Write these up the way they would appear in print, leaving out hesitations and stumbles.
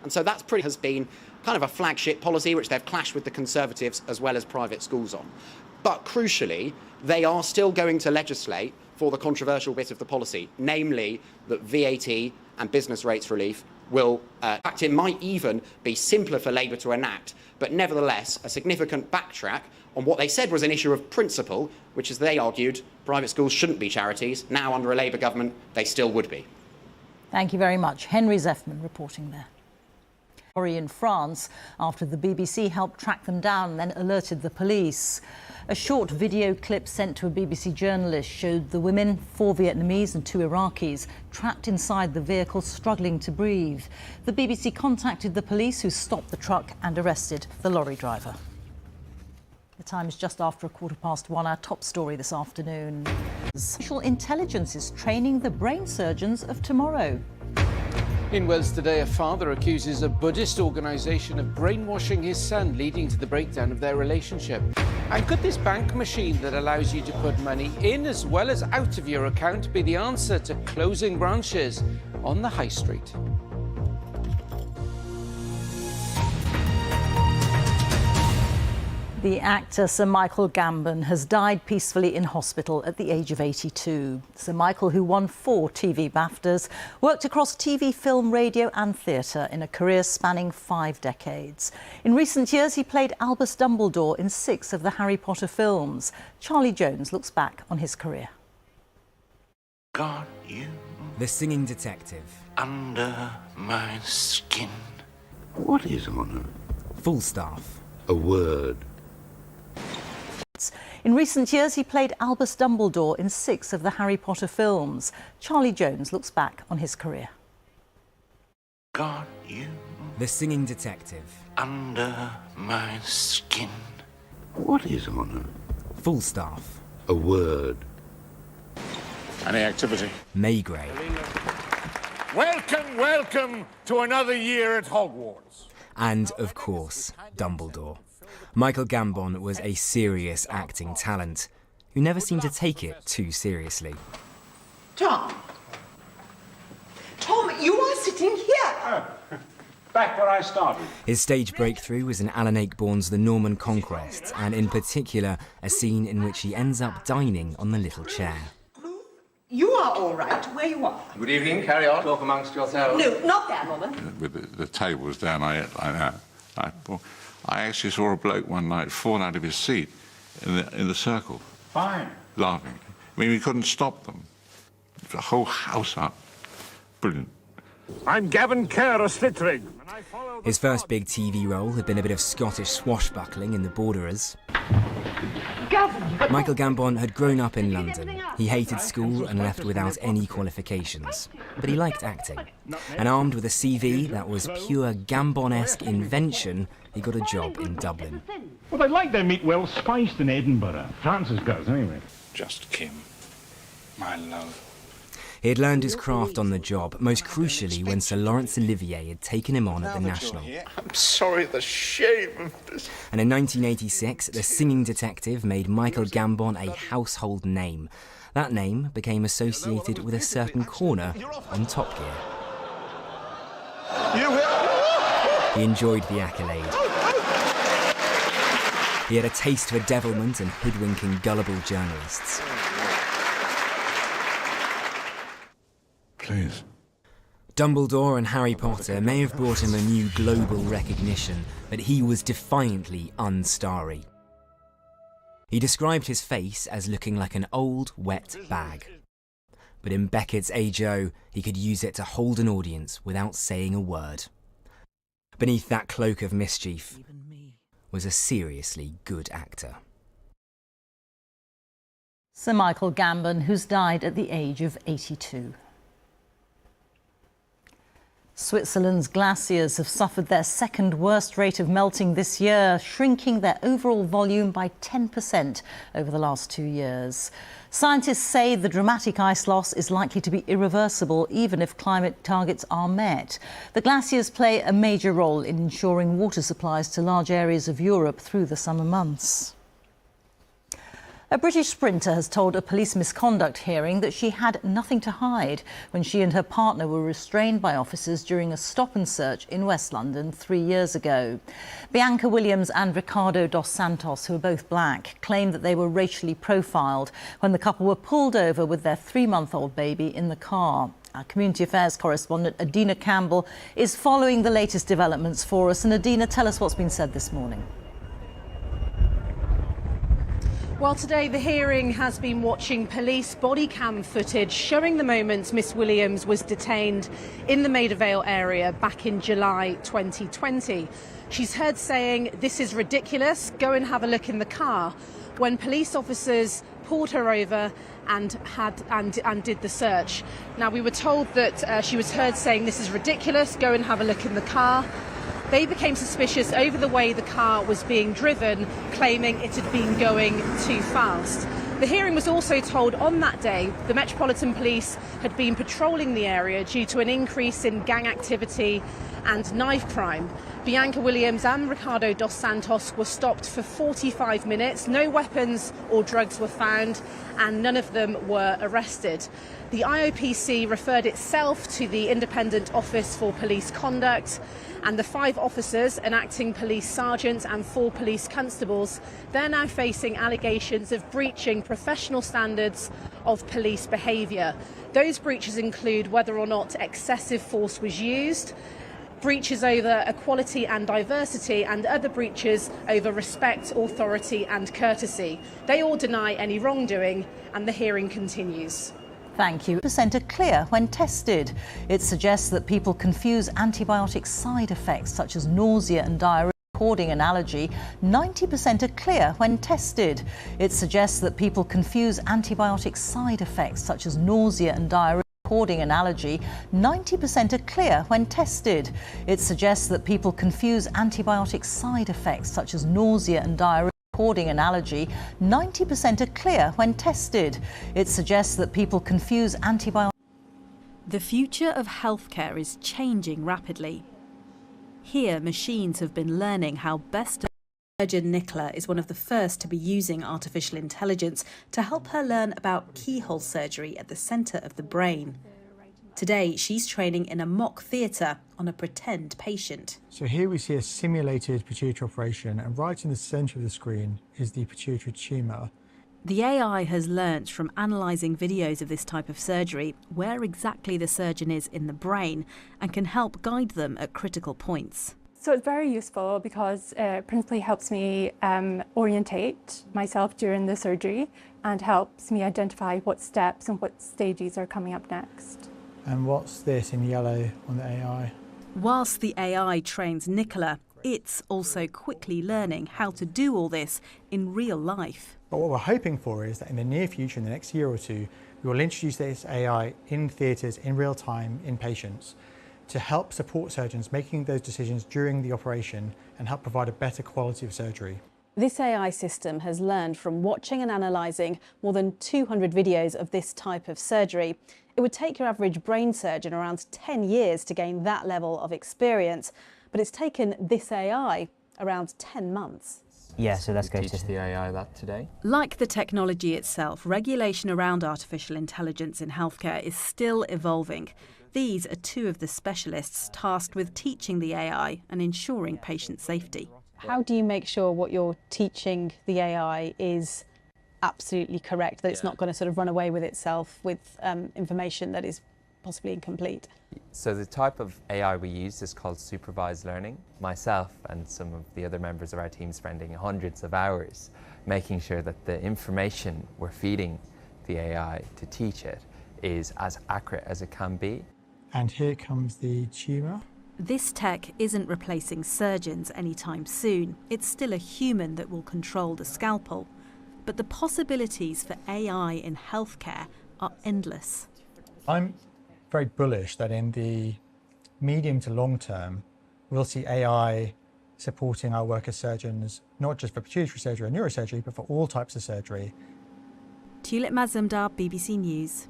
And so that's has been kind of a flagship policy which they've clashed with the Conservatives as well as private schools on. But crucially, they are still going to legislate for the controversial bit of the policy, namely that VAT and business rates relief will, in fact, it might even be simpler for Labour to enact, but nevertheless a significant backtrack on what they said was an issue of principle, which, as they argued, private schools shouldn't be charities. Now, under a Labour government, they still would be. Thank you very much. Henry Zeffman reporting there. In France, after the BBC helped track them down and then alerted the police. A short video clip sent to a BBC journalist showed the women, 4 Vietnamese and 2 Iraqis, trapped inside the vehicle, struggling to breathe. The BBC contacted the police, who stopped the truck and arrested the lorry driver. The time is just after 1:15. Our top story this afternoon. Artificial intelligence is training the brain surgeons of tomorrow. In Wales today, a father accuses a Buddhist organisation of brainwashing his son, leading to the breakdown of their relationship. And could this bank machine that allows you to put money in as well as out of your account be the answer to closing branches on the high street? The actor Sir Michael Gambon has died peacefully in hospital at the age of 82. Sir Michael, who won 4 TV BAFTAs, worked across TV, film, radio and theatre in a career spanning 5 decades. In recent years, he played Albus Dumbledore in 6 of the Harry Potter films. Charlie Jones looks back on his career. Got you. The singing detective. Under my skin. What is honour? Falstaff. A word. In recent years, he played Albus Dumbledore in 6 of the Harry Potter films. Charlie Jones looks back on his career. Got you. The singing detective. Under my skin. What is honour? Falstaff. A word. Any activity? Maigret. Welcome, welcome to another year at Hogwarts. And, of course, Dumbledore. Michael Gambon was a serious acting talent who never seemed to take it too seriously. Tom, you are sitting here. Back where I started. His stage breakthrough was in Alan Ayckbourn's The Norman Conquest, and in particular, a scene in which he ends up dining on the little chair. You are all right where you are. Good evening, carry on, talk amongst yourselves. No, not that woman. With the tables down, I actually saw a bloke one night fall out of his seat in the circle. Fine. Laughing. I mean, we couldn't stop them. The whole house up. Brilliant. I'm Gavin Kerr of Slitrig. His first big TV role had been a bit of Scottish swashbuckling in The Borderers. Michael Gambon had grown up in London. He hated school and left without any qualifications. But he liked acting. And armed with a CV that was pure Gambon-esque invention, he got a job in Dublin. Well, they'd like their meat well spiced in Edinburgh. Francis does, anyway. Just Kim. My love. He had learned his craft on the job, most crucially when Sir Laurence Olivier had taken him on at the National. I'm sorry, the shame of this. And in 1986, The Singing Detective made Michael Gambon a household name. That name became associated with a certain corner on Top Gear. He enjoyed the accolade. He had a taste for devilment and hoodwinking gullible journalists. Please. Dumbledore and Harry Potter may have brought him a new global recognition, but he was defiantly unstarry. He described his face as looking like an old, wet bag. But in Beckett's A.J.O., he could use it to hold an audience without saying a word. Beneath that cloak of mischief was a seriously good actor. Sir Michael Gambon, who's died at the age of 82. Switzerland's glaciers have suffered their second worst rate of melting this year, shrinking their overall volume by 10% over the last 2 years. Scientists say the dramatic ice loss is likely to be irreversible even if climate targets are met. The glaciers play a major role in ensuring water supplies to large areas of Europe through the summer months. A British sprinter has told a police misconduct hearing that she had nothing to hide when she and her partner were restrained by officers during a stop and search in West London 3 years ago. Bianca Williams and Ricardo dos Santos, who are both black, claim that they were racially profiled when the couple were pulled over with their 3-month-old baby in the car. Our Community Affairs correspondent Adina Campbell is following the latest developments for us. And Adina, tell us what's been said this morning. Well, today the hearing has been watching police body cam footage showing the moments Miss Williams was detained in the Maida Vale area back in July 2020. She's heard saying, "This is ridiculous, go and have a look in the car," when police officers pulled her over and did the search. Now, we were told that she was heard saying, "This is ridiculous, go and have a look in the car." They became suspicious over the way the car was being driven, claiming it had been going too fast. The hearing was also told on that day the Metropolitan Police had been patrolling the area due to an increase in gang activity and knife crime. Bianca Williams and Ricardo dos Santos were stopped for 45 minutes. No weapons or drugs were found and none of them were arrested. The IOPC referred itself to the Independent Office for Police Conduct, and the 5 officers, an acting police sergeant and 4 police constables, they're now facing allegations of breaching professional standards of police behaviour. Those breaches include whether or not excessive force was used, breaches over equality and diversity, and other breaches over respect, authority and courtesy. They all deny any wrongdoing, and the hearing continues. Thank you. Percent are clear when tested. It suggests that people confuse antibiotic side effects such as nausea and diarrhea. According to an allergy, 90% are clear when tested. It suggests that people confuse antibiotic side effects such as nausea and diarrhea. According to an allergy, 90% are clear when tested. It suggests that people confuse antibiotic side effects such as nausea and diarrhea. According to an allergy, 90% are clear when tested. It suggests that people confuse antibiotics. The future of healthcare is changing rapidly. Here, machines have been learning how best to... Surgeon Nicola is one of the first to be using artificial intelligence to help her learn about keyhole surgery at the centre of the brain. Today, she's training in a mock theatre on a pretend patient. So here we see a simulated pituitary operation, and right in the centre of the screen is the pituitary tumour. The AI has learnt from analysing videos of this type of surgery where exactly the surgeon is in the brain and can help guide them at critical points. So it's very useful because it principally helps me orientate myself during the surgery and helps me identify what steps and what stages are coming up next. And what's this in yellow on the AI? Whilst the AI trains Nicola, it's also quickly learning how to do all this in real life. But what we're hoping for is that in the near future, in the next year or two, we will introduce this AI in theatres, in real time, in patients, to help support surgeons making those decisions during the operation and help provide a better quality of surgery. This AI system has learned from watching and analysing more than 200 videos of this type of surgery. It would take your average brain surgeon around 10 years to gain that level of experience, but it's taken this AI around 10 months. Yeah, so let's go teach the AI that today. Like the technology itself, regulation around artificial intelligence in healthcare is still evolving. These are 2 of the specialists tasked with teaching the AI and ensuring patient safety. How do you make sure what you're teaching the AI is absolutely correct, that it's not going to sort of run away with itself with information that is possibly incomplete? So the type of AI we use is called supervised learning. Myself and some of the other members of our team spending hundreds of hours making sure that the information we're feeding the AI to teach it is as accurate as it can be. And here comes the tumour. This tech isn't replacing surgeons anytime soon. It's still a human that will control the scalpel. But the possibilities for AI in healthcare are endless. I'm very bullish that in the medium to long term, we'll see AI supporting our work as surgeons, not just for pituitary surgery and neurosurgery, but for all types of surgery. Tulip Mazumdar, BBC News.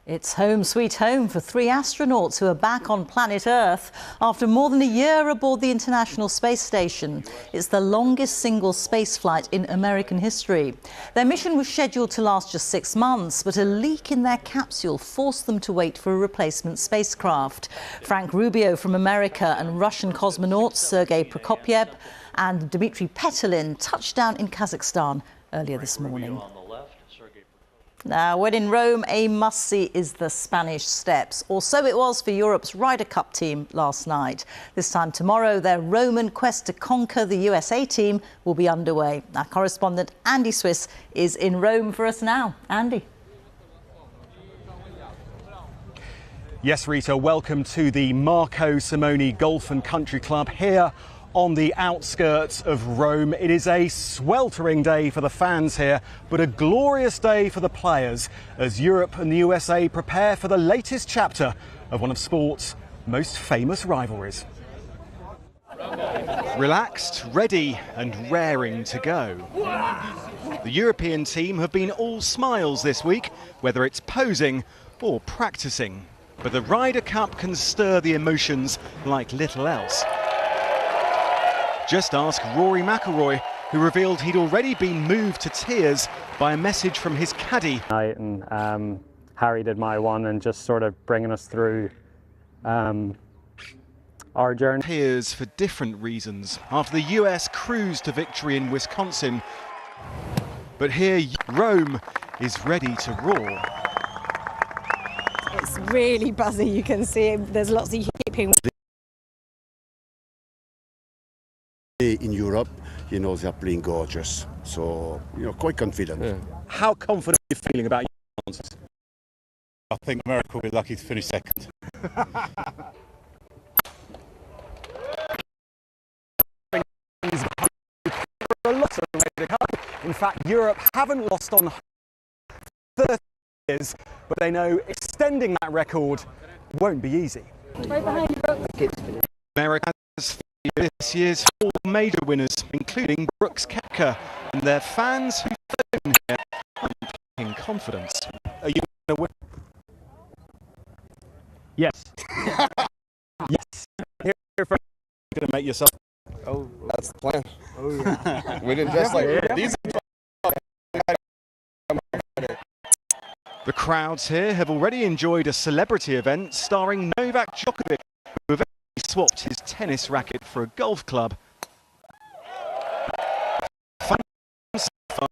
It's home sweet home for 3 astronauts who are back on planet Earth after more than a year aboard the International Space Station. It's the longest single space flight in American history. Their mission was scheduled to last just 6 months, but a leak in their capsule forced them to wait for a replacement spacecraft. Frank Rubio from America and Russian cosmonauts Sergei Prokopyev and Dmitry Petelin touched down in Kazakhstan earlier this morning. Now, when in Rome, a must-see is the Spanish Steps, or so it was for Europe's Ryder Cup team last night. This time tomorrow, their Roman quest to conquer the USA team will be underway. Our correspondent Andy Swiss is in Rome for us now. Andy. Yes, Rita, welcome to the Marco Simone Golf and Country Club here on the outskirts of Rome. It is a sweltering day for the fans here, but a glorious day for the players as Europe and the USA prepare for the latest chapter of one of sport's most famous rivalries. Relaxed, ready and raring to go. The European team have been all smiles this week, whether it's posing or practicing. But the Ryder Cup can stir the emotions like little else. Just ask Rory McIlroy, who revealed he'd already been moved to tears by a message from his caddy. And Harry did my one and just sort of bringing us through our journey. Tears for different reasons after the US cruised to victory in Wisconsin. But here, Rome is ready to roar. It's really buzzy, you can see there's lots of yipping. In Europe, they are playing gorgeous, so quite confident. Yeah. How confident are you feeling about your chances? I think America will be lucky to finish second. In fact, Europe haven't lost on 30 years, but they know extending that record won't be easy. Right behind you, America has this year's 4 major winners, including Brooks Koepka, and their fans who phone here are in confidence. Are you going to win? Yes. Yes. Here for going to make yourself. Oh, that's the plan. Oh yeah. We didn't dress like these. The crowds here have already enjoyed a celebrity event starring Novak Djokovic, who eventually swapped his tennis racket for a golf club. Fun so far,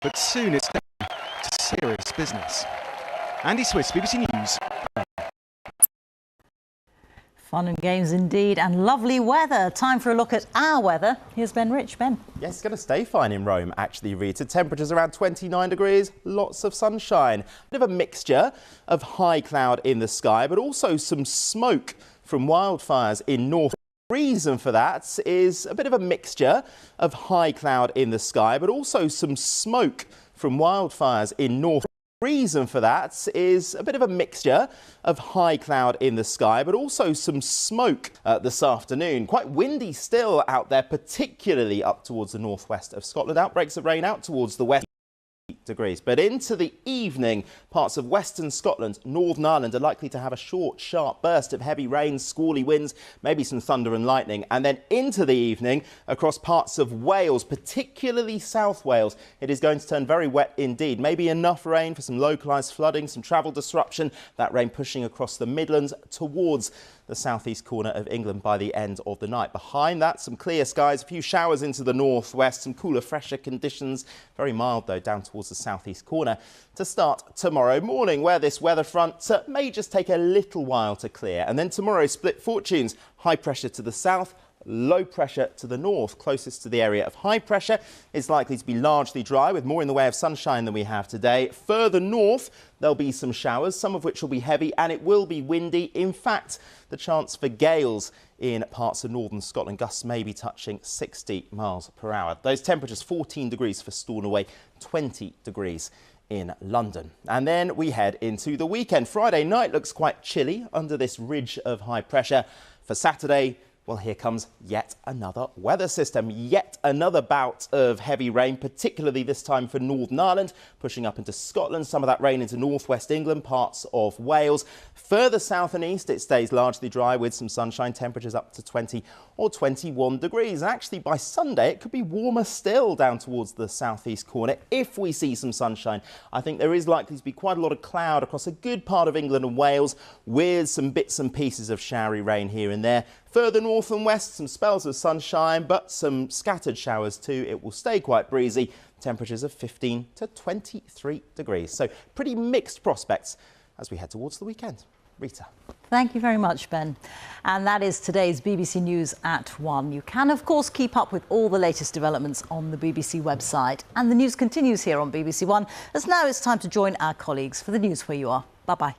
but soon it's down to serious business. Andy Swiss, BBC News. Fun and games indeed, and lovely weather. Time for a look at our weather. Here's Ben Rich. Ben. Yes, it's going to stay fine in Rome, actually, Rita. Temperatures around 29 degrees, lots of sunshine. Bit of a mixture of high cloud in the sky, but also some smoke from wildfires in north. The reason for that is a bit of a mixture of high cloud in the sky, but also some smoke from wildfires in north. Reason for that is a bit of a mixture of high cloud in the sky, but also some smoke this afternoon. Quite windy still out there, particularly up towards the northwest of Scotland. Outbreaks of rain out towards the west. Degrees. But into the evening, parts of western Scotland, Northern Ireland are likely to have a short, sharp burst of heavy rain, squally winds, maybe some thunder and lightning. And then into the evening, across parts of Wales, particularly South Wales, it is going to turn very wet indeed. Maybe enough rain for some localised flooding, some travel disruption. That rain pushing across the Midlands towards the southeast corner of England by the end of the night. Behind that, some clear skies, a few showers into the northwest, some cooler, fresher conditions. Very mild, though, down towards the southeast corner to start tomorrow morning, where this weather front may just take a little while to clear. And then tomorrow, split fortunes, high pressure to the south, low pressure to the north. Closest to the area of high pressure is likely to be largely dry with more in the way of sunshine than we have today. Further north, there'll be some showers, some of which will be heavy, and it will be windy. In fact, the chance for gales in parts of northern Scotland. Gusts may be touching 60 miles per hour. Those temperatures 14 degrees for Stornoway, 20 degrees in London. And then we head into the weekend. Friday night looks quite chilly under this ridge of high pressure. For Saturday, Well, here comes yet another weather system, yet another bout of heavy rain, particularly this time for Northern Ireland, pushing up into Scotland, some of that rain into northwest England, parts of Wales. Further south and east, it stays largely dry with some sunshine, temperatures up to 20 or 21 degrees. And actually, by Sunday, it could be warmer still down towards the southeast corner if we see some sunshine. I think there is likely to be quite a lot of cloud across a good part of England and Wales, with some bits and pieces of showery rain here and there. Further north and west, some spells of sunshine, but some scattered showers too. It will stay quite breezy. Temperatures of 15 to 23 degrees. So pretty mixed prospects as we head towards the weekend. Rita. Thank you very much, Ben. And that is today's BBC News at 1. You can, of course, keep up with all the latest developments on the BBC website. And the news continues here on BBC One, as now it's time to join our colleagues for the news where you are. Bye-bye.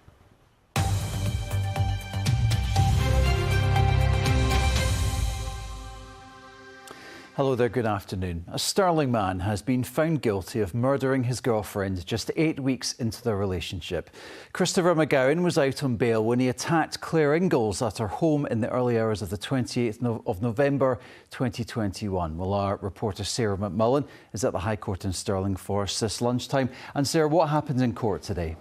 Hello there, good afternoon. A Stirling man has been found guilty of murdering his girlfriend just 8 weeks into their relationship. Christopher McGowan was out on bail when he attacked Claire Ingalls at her home in the early hours of the 28th of November 2021. Well, our reporter Sarah McMullen is at the High Court in Stirling for us this lunchtime. And Sarah, what happened in court today?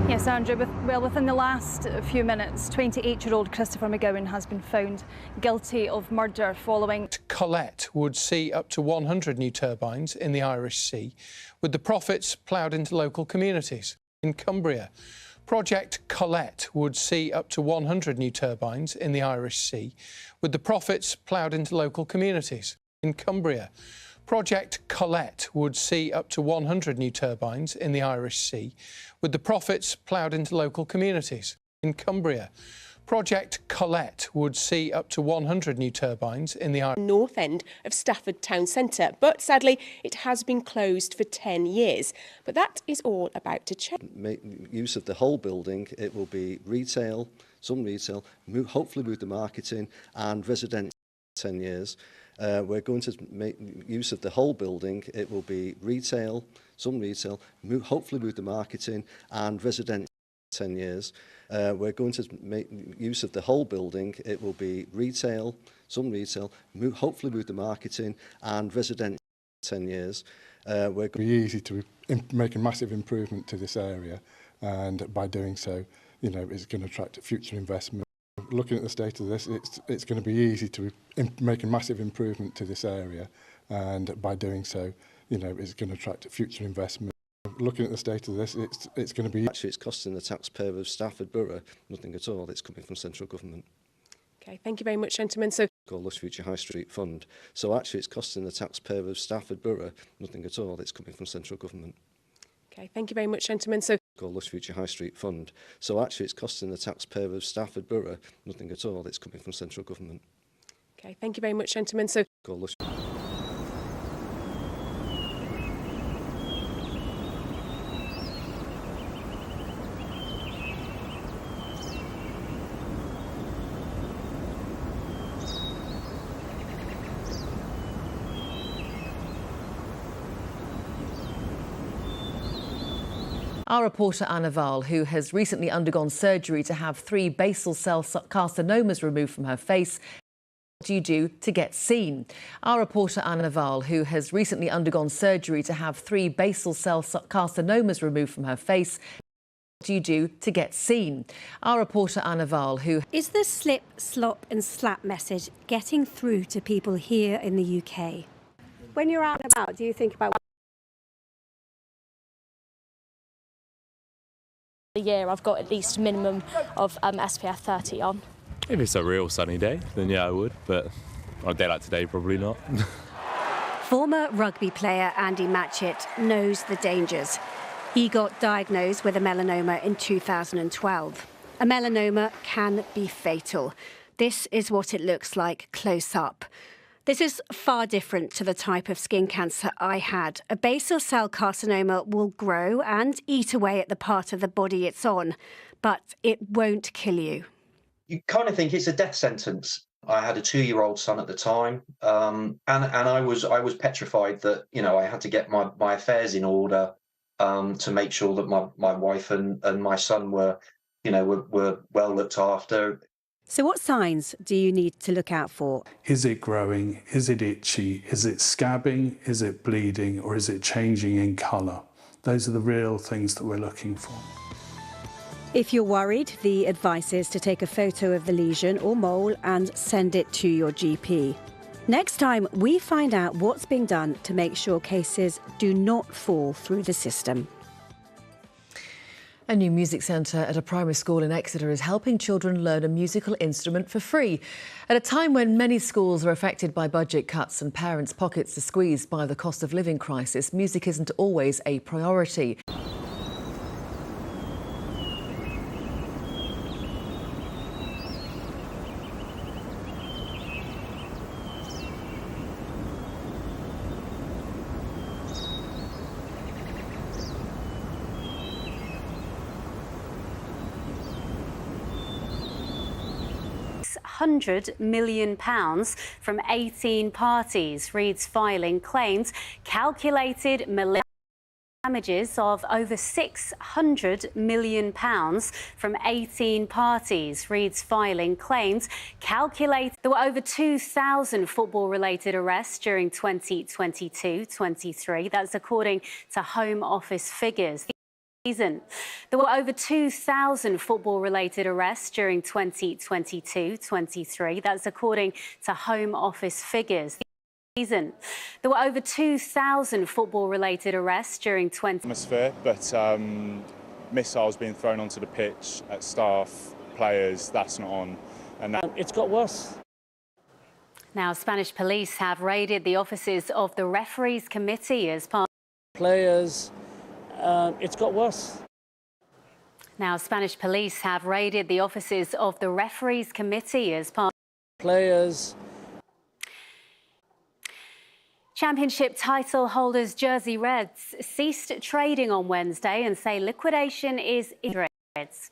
Yes, Andrew, within the last few minutes, 28-year-old Christopher McGowan has been found guilty of murder following... Colette would see up to 100 new turbines in the Irish Sea, with the profits ploughed into local communities. In Cumbria, Project Colette would see up to 100 new turbines in the Irish Sea, with the profits ploughed into local communities. In Cumbria, Project Colette would see up to 100 new turbines in the Irish Sea, with the profits ploughed into local communities. In Cumbria, Project Colette would see up to 100 new turbines in the north end of Stafford town centre, but sadly it has been closed for 10 years. But that is all about to change. Make use of the whole building. It will be retail, some retail, hopefully with the marketing and residential 10 years. We're going to make use of the whole building. It will be retail, some retail, hopefully with the marketing and residential 10 years. We're going to make use of the whole building. It will be retail, some retail, hopefully with the marketing and residential 10 years. We're going to be easy to make a massive improvement to this area, and by doing so, you know, it's going to attract future investment. Looking at the state of this, it's going to be easy to make a massive improvement to this area, and by doing so, you know, it's going to attract future investment. Looking at the state of this, it's going to be... Actually, it's costing the taxpayer of Stafford Borough nothing at all. It's coming from central government. Okay, thank you very much, gentlemen. So, called Lush Future High Street Fund. So actually, it's costing the taxpayer of Stafford Borough nothing at all. It's coming from central government. Okay, thank you very much, gentlemen. So, called Lush Future High Street Fund. So actually, it's costing the taxpayer of Stafford Borough nothing at all. It's coming from central government. Okay, thank you very much, gentlemen. So, called Lush. Our reporter Anna Val, who has recently undergone surgery to have 3 basal cell carcinomas removed from her face, what do you do to get seen? Our reporter Anna Val, who has recently undergone surgery to have 3 basal cell carcinomas removed from her face, what do you do to get seen? Our reporter Anna Val, who... Is the slip, slop and slap message getting through to people here in the UK? When you're out and about, do you think about... A year I've got at least a minimum of SPF 30 on. If it's a real sunny day, then yeah, I would, but on a day like today, probably not. Former rugby player Andy Matchett knows the dangers. He got diagnosed with a melanoma in 2012. A melanoma can be fatal. This is what it looks like close up. This is far different to the type of skin cancer I had. A basal cell carcinoma will grow and eat away at the part of the body it's on, but it won't kill you. You kind of think it's a death sentence. I had a 2-year-old son at the time, and I was petrified that, you know, I had to get my affairs in order to make sure that my wife and my son were well looked after. So what signs do you need to look out for? Is it growing? Is it itchy? Is it scabbing? Is it bleeding? Or is it changing in colour? Those are the real things that we're looking for. If you're worried, the advice is to take a photo of the lesion or mole and send it to your GP. Next time, we find out what's being done to make sure cases do not fall through the system. A new music centre at a primary school in Exeter is helping children learn a musical instrument for free. At a time when many schools are affected by budget cuts and parents' pockets are squeezed by the cost of living crisis, music isn't always a priority. £100 million from 18 parties, reads filing claims calculated damages of over £600 million from 18 parties, reads filing claims calculated. There were over 2,000 football-related arrests during 2022-23. That's according to Home Office figures. There were over 2,000 football-related arrests during 2022-23. That's according to Home Office figures. There were over 2,000 football-related arrests during atmosphere, but missiles being thrown onto the pitch at staff, players, that's not on. And it's got worse. Now, Spanish police have raided the offices of the referees committee as part of players. It's got worse. Now, Spanish police have raided the offices of the referees committee as part of players. Championship title holders Jersey Reds ceased trading on Wednesday and say liquidation is Reds.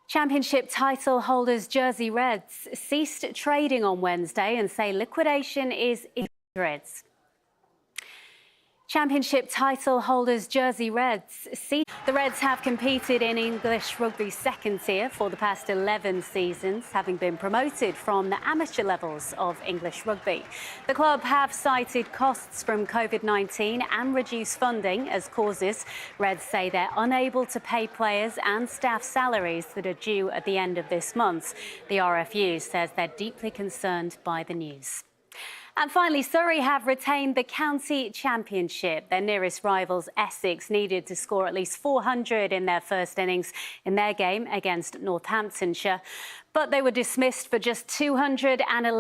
Championship title holders Jersey Reds ceased trading on Wednesday and say liquidation is Reds. Championship title holders Jersey Reds. The Reds have competed in English rugby's second tier for the past 11 seasons, having been promoted from the amateur levels of English rugby. The club have cited costs from COVID-19 and reduced funding as causes. Reds say they're unable to pay players and staff salaries that are due at the end of this month. The RFU says they're deeply concerned by the news. And finally, Surrey have retained the county championship. Their nearest rivals, Essex, needed to score at least 400 in their first innings in their game against Northamptonshire. But they were dismissed for just 211.